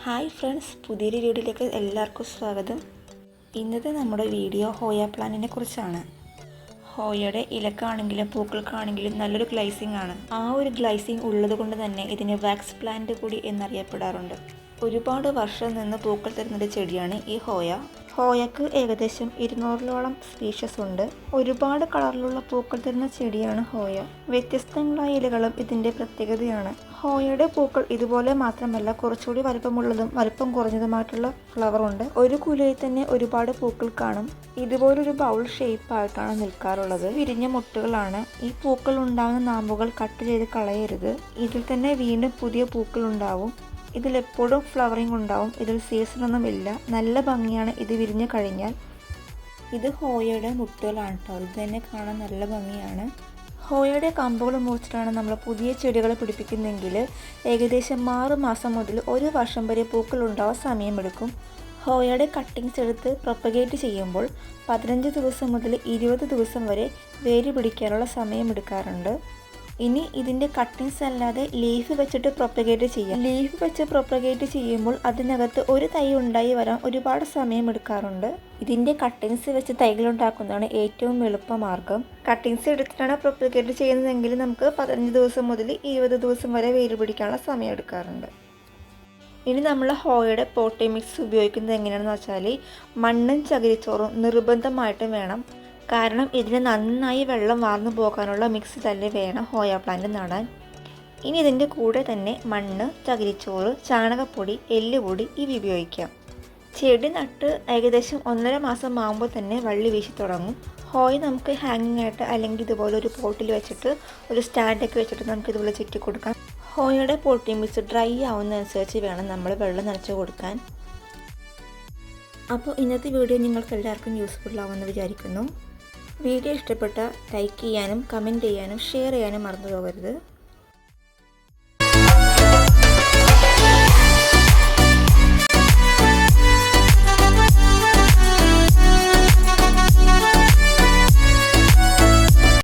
Hi friends, പുതിയൊരു വീഡിയോയിലേക്ക് എല്ലാവർക്കും സ്വാഗതം. ഇന്നത്തെ നമ്മുടെ വീഡിയോ ഹോയ പ്ലാന്റിനെ കുറിച്ചാണ്. ഹോയയുടെ ഇലക്കാണെങ്കിലും പൂക്കൾക്കാണെങ്കിലും നല്ലൊരു ഗ്ലൈസിംഗ് ആണ്. ആ ഒരു ഗ്ലൈസിംഗ് ഉള്ളത് കൊണ്ട് തന്നെ ഇതിനെ വാക്സ് പ്ലാന്റ് കൂടി എന്നറിയപ്പെടാറുണ്ട്. ഒരുപാട് വർഷം നിന്ന് പൂക്കൾ തരുന്നൊരു ചെടിയാണ് ഈ ഹോയ. ഹോയക്ക് ഏകദേശം 200ഓളം സ്പീഷീസ് ഉണ്ട്. ഒരുപാട് കളറിലുള്ള പൂക്കൾ തരുന്ന ചെടിയാണ് ഹോയ. വ്യത്യസ്തങ്ങളായ ഇലകളും ഇതിൻ്റെ പ്രത്യേകതയാണ്. ഹോയയുടെ പൂക്കൾ ഇതുപോലെ മാത്രമല്ല, കുറച്ചുകൂടി വലുപ്പമുള്ളതും വലുപ്പം കുറഞ്ഞതുമായിട്ടുള്ള ഫ്ലവറുണ്ട്. ഒരു കുലയിൽ തന്നെ ഒരുപാട് പൂക്കൾ കാണും. ഇതുപോലൊരു ബൗൾ ഷേപ്പായിട്ടാണ് നിൽക്കാറുള്ളത്. വിരിഞ്ഞ മുട്ടുകളാണ്. ഈ പൂക്കൾ ഉണ്ടാകുന്ന നാമ്പുകൾ കട്ട് ചെയ്ത് കളയരുത്. ഇതിൽ തന്നെ വീണ്ടും പുതിയ പൂക്കൾ ഉണ്ടാവും. ഇതിലെപ്പോഴും ഫ്ലവറിങ് ഉണ്ടാവും. ഇതിൽ സീസണൊന്നുമില്ല. നല്ല ഭംഗിയാണ് ഇത് വിരിഞ്ഞു കഴിഞ്ഞാൽ. ഇത് ഹോയയുടെ മുട്ടുകളാണ് കേട്ടോ. ഇത് തന്നെ കാണാൻ നല്ല ഭംഗിയാണ്. ഹോയയുടെ കമ്പുകൾ മുറിച്ചിട്ടാണ് നമ്മൾ പുതിയ ചെടികൾ പിടിപ്പിക്കുന്നതെങ്കിൽ ഏകദേശം 6 മാസം മുതൽ 1 വർഷം വരെ പൂക്കൾ ഉണ്ടാവാൻ സമയമെടുക്കും. ഹോയയുടെ കട്ടിങ്സ് എടുത്ത് പ്രൊപ്പഗേറ്റ് ചെയ്യുമ്പോൾ 15 ദിവസം മുതൽ 20 ദിവസം വരെ വേര് പിടിക്കാനുള്ള സമയമെടുക്കാറുണ്ട്. ഇനി ഇതിൻ്റെ കട്ടിങ്സ് അല്ലാതെ ലീഫ് വെച്ചിട്ട് പ്രൊപ്പഗേറ്റ് ചെയ്യാം. ലീഫ് വെച്ച് പ്രൊപ്പഗേറ്റ് ചെയ്യുമ്പോൾ അതിനകത്ത് ഒരു തൈ ഉണ്ടായി വരാൻ ഒരുപാട് സമയമെടുക്കാറുണ്ട്. ഇതിൻ്റെ കട്ടിങ്സ് വെച്ച് തൈകൾ ഉണ്ടാക്കുന്നതാണ് ഏറ്റവും എളുപ്പമാർഗം. കട്ടിങ്സ് എടുത്തിട്ടാണ് പ്രൊപ്പഗേറ്റ് ചെയ്യുന്നതെങ്കിൽ നമുക്ക് 15 ദിവസം മുതൽ 20 ദിവസം വരെ വേര് പിടിക്കാനുള്ള സമയം എടുക്കാറുണ്ട്. ഇനി നമ്മൾ ഹോയയുടെ പോട്ടി മിക്സ് ഉപയോഗിക്കുന്നത് എങ്ങനെയാണെന്ന് വെച്ചാൽ മണ്ണും ചകിരിച്ചോറും നിർബന്ധമായിട്ടും വേണം. കാരണം ഇതിന് നന്നായി വെള്ളം വാർന്നു പോകാനുള്ള മിക്സ് തന്നെ വേണം ഹോയ പ്ലാന്റ് നടാൻ. ഇനി ഇതിൻ്റെ കൂടെ തന്നെ മണ്ണ്, ചകിരിച്ചോറ്, ചാണകപ്പൊടി, എല്ലുപൊടി ഇവ ഉപയോഗിക്കാം. ചെടി നട്ട് ഏകദേശം 1.5 മാസം ആകുമ്പോൾ തന്നെ വള്ളി വീശി തുടങ്ങും. ഹോയ നമുക്ക് ഹാങ്ങിങ് ആയിട്ട് അല്ലെങ്കിൽ ഇതുപോലെ ഒരു പോട്ടിൽ വെച്ചിട്ട് ഒരു സ്റ്റാൻഡൊക്കെ വെച്ചിട്ട് നമുക്ക് ഇതുപോലെ ചുറ്റി കൊടുക്കാം. ഹോയയുടെ പോട്ടി മിക്സ് ഡ്രൈ ആവുന്നതനുസരിച്ച് വേണം നമ്മൾ വെള്ളം നനച്ച് കൊടുക്കാൻ. അപ്പോൾ ഇന്നത്തെ വീഡിയോ നിങ്ങൾക്ക് എല്ലാവർക്കും യൂസ്ഫുൾ ആവുമെന്ന് വിചാരിക്കുന്നു. വീഡിയോ ഇഷ്ടപ്പെട്ടാൽ ലൈക്ക് ചെയ്യാനും കമൻറ്റ് ചെയ്യാനും ഷെയർ ചെയ്യാനും മറന്നു പോകരുത്.